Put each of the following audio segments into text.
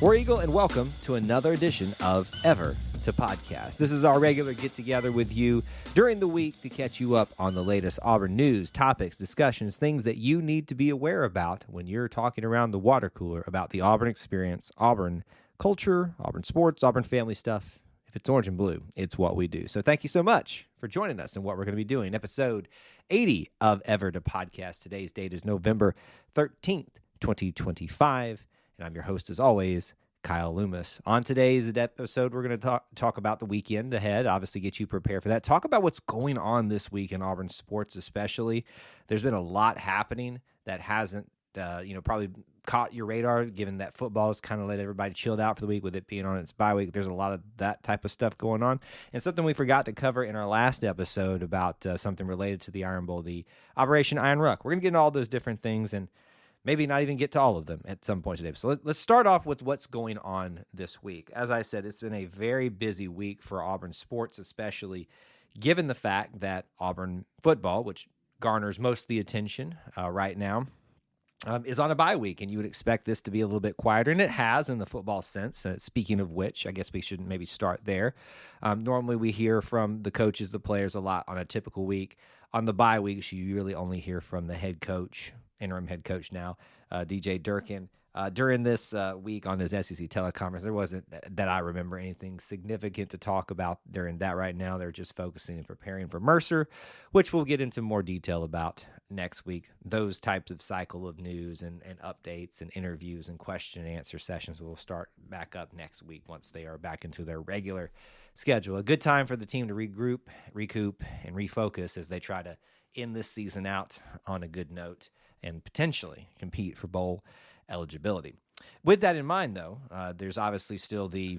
War Eagle, and welcome to another edition of Ever to Podcast. This is our regular get-together with you during the week to catch you up on the latest Auburn news, topics, discussions, things that you need to be aware about when you're talking around the water cooler about the Auburn experience, Auburn culture, Auburn sports, Auburn family stuff. If it's orange and blue, it's what we do. So thank you so much for joining us in what we're going to be doing. Episode 80 of Ever to Podcast. Today's date is November 13th, 2025. And I'm your host, as always, Kyle Loomis. On today's episode, we're going to talk about the weekend ahead, obviously get you prepared for that. Talk about what's going on this week in Auburn sports especially. There's been a lot happening that hasn't, probably caught your radar, given that football has kind of let everybody chilled out for the week with it being on its bye week. There's a lot of that type of stuff going on. And something we forgot to cover in our last episode about something related to the Iron Bowl, the Operation Iron Ruck. We're going to get into all those different things and maybe not even get to all of them at some point today. So let's start off with what's going on this week. As I said, it's been a very busy week for Auburn sports, especially given the fact that Auburn football, which garners most of the attention right now, is on a bye week, and you would expect this to be a little bit quieter, and it has in the football sense. Speaking of which, I guess we should maybe start there. Normally we hear from the coaches, the players a lot on a typical week. On the bye weeks, you really only hear from the head coach, interim head coach now, DJ Durkin. During this week on his SEC teleconference, there wasn't, that I remember, anything significant to talk about during that right now. They're just focusing and preparing for Mercer, which we'll get into more detail about next week. Those types of cycle of news and updates and interviews and question and answer sessions will start back up next week once they are back into their regular schedule. A good time for the team to regroup, recoup, and refocus as they try to end this season out on a good note and potentially compete for bowl eligibility. With that in mind, though, there's obviously still the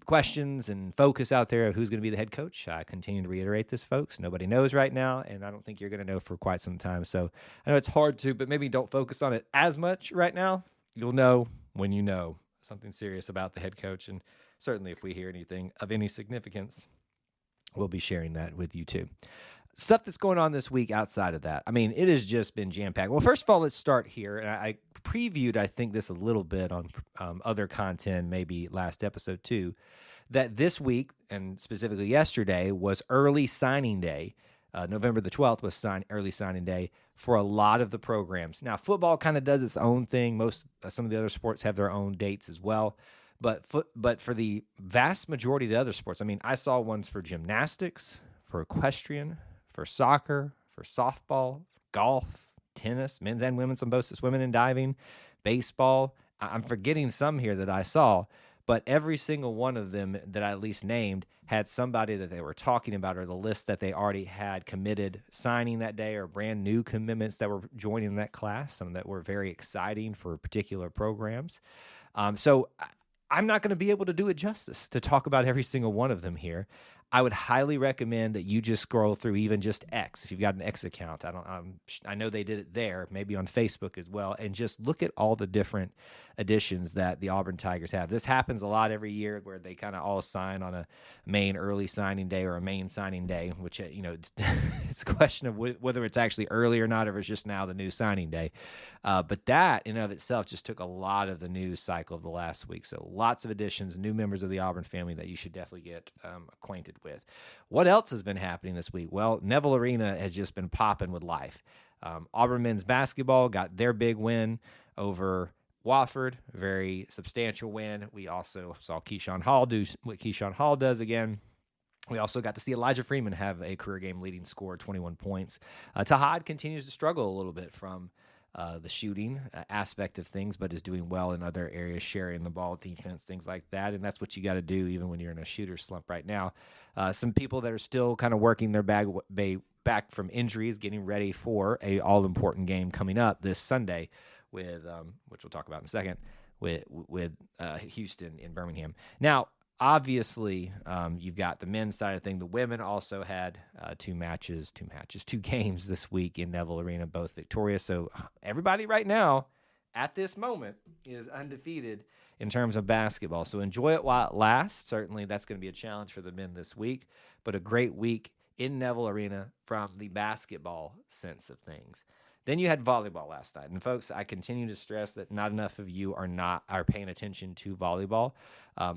questions and focus out there of who's going to be the head coach. I continue to reiterate this, folks. Nobody knows right now, and I don't think you're going to know for quite some time. So I know it's hard to, but maybe don't focus on it as much right now. You'll know when you know something serious about the head coach, and certainly if we hear anything of any significance, we'll be sharing that with you too. Stuff that's going on this week outside of that. I mean, it has just been jam-packed. Well, first of all, let's start here. And I previewed, I think, this a little bit on other content, maybe last episode too, that this week, and specifically yesterday, was early signing day. November the 12th was early signing day for a lot of the programs. Now, football kind of does its own thing. Some of the other sports have their own dates as well. But for the vast majority of the other sports, I mean, I saw ones for gymnastics, for equestrian, for soccer, for softball, golf, tennis, men's and women's on both, swimming and diving, baseball. I'm forgetting some here that I saw, but every single one of them that I at least named had somebody that they were talking about, or the list that they already had committed signing that day, or brand new commitments that were joining that class, some that were very exciting for particular programs. So I'm not going to be able to do it justice to talk about every single one of them here. I would highly recommend that you just scroll through even just X, if you've got an X account. I know they did it there, maybe on Facebook as well, and just look at all the different editions that the Auburn Tigers have. This happens a lot every year where they kind of all sign on a main early signing day or a main signing day, which, it's a question of whether it's actually early or not, or if it's just now the new signing day. But that in and of itself just took a lot of the news cycle of the last week. So lots of additions, new members of the Auburn family that you should definitely get acquainted with. What else has been happening this week? Well, Neville Arena has just been popping with life. Auburn men's basketball got their big win over Wofford, a very substantial win. We also saw Keyshawn Hall do what Keyshawn Hall does again. We also got to see Elijah Freeman have a career game leading score, 21 points. Tahad continues to struggle a little bit from the shooting aspect of things, but is doing well in other areas, sharing the ball, defense, things like that. And that's what you got to do even when you're in a shooter slump right now. Some people that are still kind of working their back from injuries, getting ready for a all-important game coming up this Sunday with, which we'll talk about in a second, with Houston in Birmingham. Now, obviously, you've got the men's side of thing. The women also had two games this week in Neville Arena, both victorious. So everybody right now, at this moment, is undefeated in terms of basketball. So enjoy it while it lasts. Certainly, that's going to be a challenge for the men this week, but a great week in Neville Arena from the basketball sense of things. Then you had volleyball last night. And folks, I continue to stress that not enough of you are paying attention to volleyball.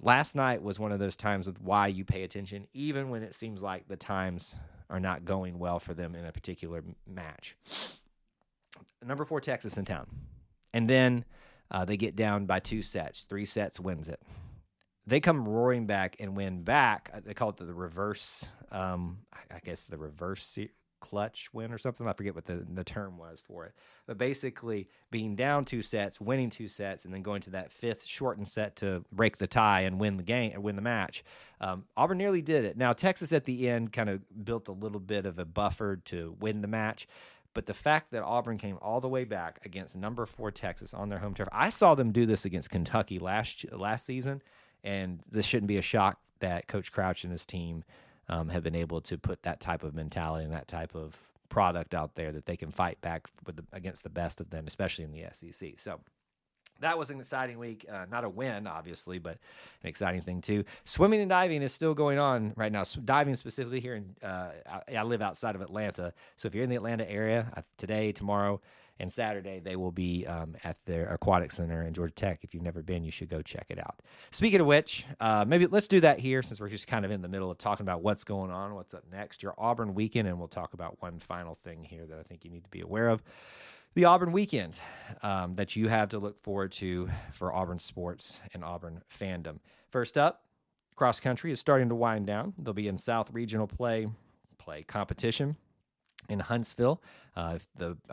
Last night was one of those times with why you pay attention, even when it seems like the times are not going well for them in a particular match. Number 4, Texas in town. And then they get down by 2 sets. 3 sets wins it. They come roaring back and win back. They call it the reverse, the reverse clutch win or something. I forget what the term was for it. But basically being down 2 sets, winning 2 sets, and then going to that 5th shortened set to break the tie and win the game or win the match. Auburn nearly did it. Now, Texas at the end kind of built a little bit of a buffer to win the match. But the fact that Auburn came all the way back against number 4 Texas on their home turf, I saw them do this against Kentucky last season, and this shouldn't be a shock that Coach Crouch and his team have been able to put that type of mentality and that type of product out there that they can fight back against the best of them, especially in the SEC. So that was an exciting week. Not a win, obviously, but an exciting thing too. Swimming and diving is still going on right now. Diving specifically here in I live outside of Atlanta, so if you're in the Atlanta area, today, tomorrow, and Saturday, they will be at their aquatic center in Georgia Tech. If you've never been, you should go check it out. Speaking of which, maybe let's do that here since we're just kind of in the middle of talking about what's going on, what's up next, your Auburn weekend, and we'll talk about one final thing here that I think you need to be aware of. The Auburn weekend that you have to look forward to for Auburn sports and Auburn fandom. First up, cross country is starting to wind down. They'll be in South Regional play competition in Huntsville. I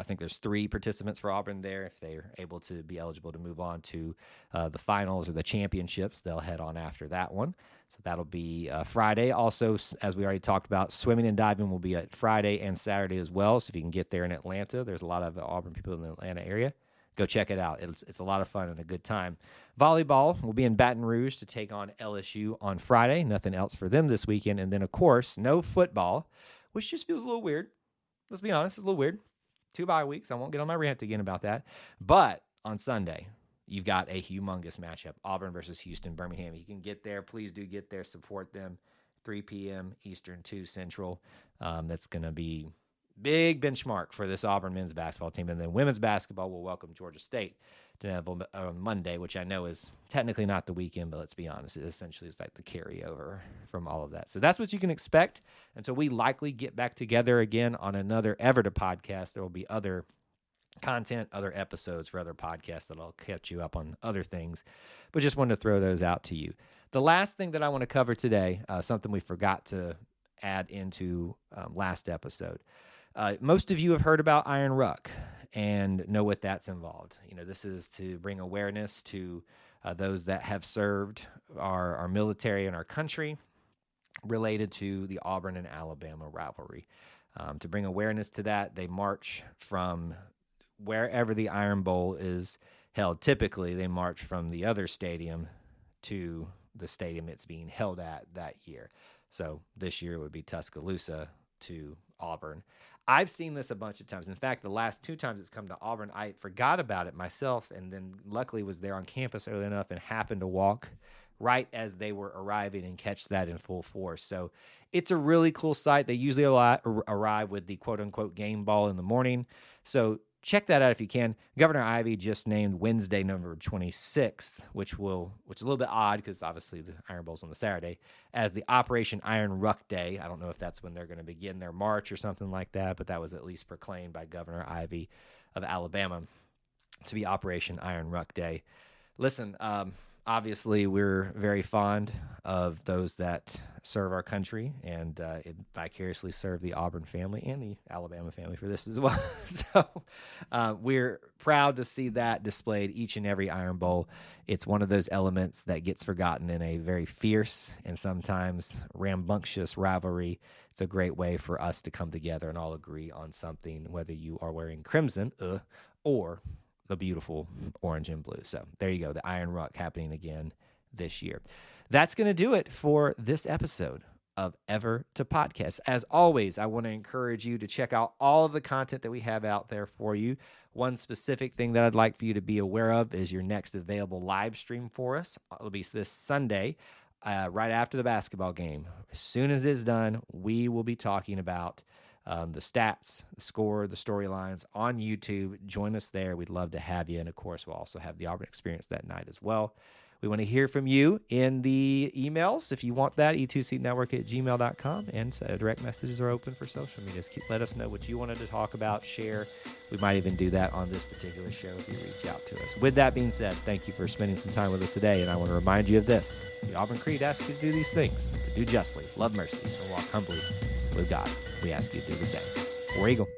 think there's 3 participants for Auburn there. If they're able to be eligible to move on to the finals or the championships, they'll head on after that one. So that'll be Friday. Also, as we already talked about, swimming and diving will be at Friday and Saturday as well. So if you can get there in Atlanta, there's a lot of Auburn people in the Atlanta area. Go check it out. It's a lot of fun and a good time. Volleyball will be in Baton Rouge to take on LSU on Friday. Nothing else for them this weekend. And then, of course, no football, which just feels a little weird. Let's be honest, it's a little weird. 2 bye weeks. I won't get on my rant again about that. But on Sunday, you've got a humongous matchup, Auburn versus Houston, Birmingham. You can get there. Please do get there. Support them. 3 p.m. Eastern, 2 Central. That's going to be big benchmark for this Auburn men's basketball team. And then women's basketball will welcome Georgia State to Nashville on Monday, which I know is technically not the weekend, but let's be honest, it essentially is like the carryover from all of that. So that's what you can expect until we likely get back together again on another Ever to podcast. There will be other content, other episodes for other podcasts that I'll catch you up on other things, but just wanted to throw those out to you. The last thing that I want to cover today, something we forgot to add into last episode. Most of you have heard about Iron Ruck and know what that's involved. You know, this is to bring awareness to those that have served our military and our country related to the Auburn and Alabama rivalry. To bring awareness to that, they march from wherever the Iron Bowl is held. Typically, they march from the other stadium to the stadium it's being held at that year. So this year it would be Tuscaloosa to Auburn. I've seen this a bunch of times. In fact, the last 2 times it's come to Auburn, I forgot about it myself, and then luckily was there on campus early enough and happened to walk right as they were arriving and catch that in full force. So it's a really cool sight. They usually arrive with the quote-unquote game ball in the morning. So check that out if you can. Governor Ivey just named Wednesday, November 26th, which is a little bit odd because obviously the Iron Bowl's on the Saturday, as the Operation Iron Ruck Day. I don't know if that's when they're going to begin their march or something like that, but that was at least proclaimed by Governor Ivey of Alabama to be Operation Iron Ruck Day. Listen, obviously, we're very fond of those that serve our country and vicariously serve the Auburn family and the Alabama family for this as well. So we're proud to see that displayed each and every Iron Bowl. It's one of those elements that gets forgotten in a very fierce and sometimes rambunctious rivalry. It's a great way for us to come together and all agree on something, whether you are wearing crimson or the beautiful orange and blue. So there you go, the Iron Ruck happening again this year. That's going to do it for this episode of Ever to Podcast. As always, I want to encourage you to check out all of the content that we have out there for you. One specific thing that I'd like for you to be aware of is your next available live stream for us. It'll be this Sunday, right after the basketball game. As soon as it's done, we will be talking about the stats, the score, the storylines on YouTube. Join us there. We'd love to have you. And, of course, we'll also have the Auburn Experience that night as well. We want to hear from you in the emails. If you want that, e2cnetwork@gmail.com. And direct messages are open for social media. Just let us know what you wanted to talk about, share. We might even do that on this particular show if you reach out to us. With that being said, thank you for spending some time with us today. And I want to remind you of this. The Auburn Creed asks you to do these things: to do justly, love mercy, and walk humbly with God. We ask you to do the same. War Eagle.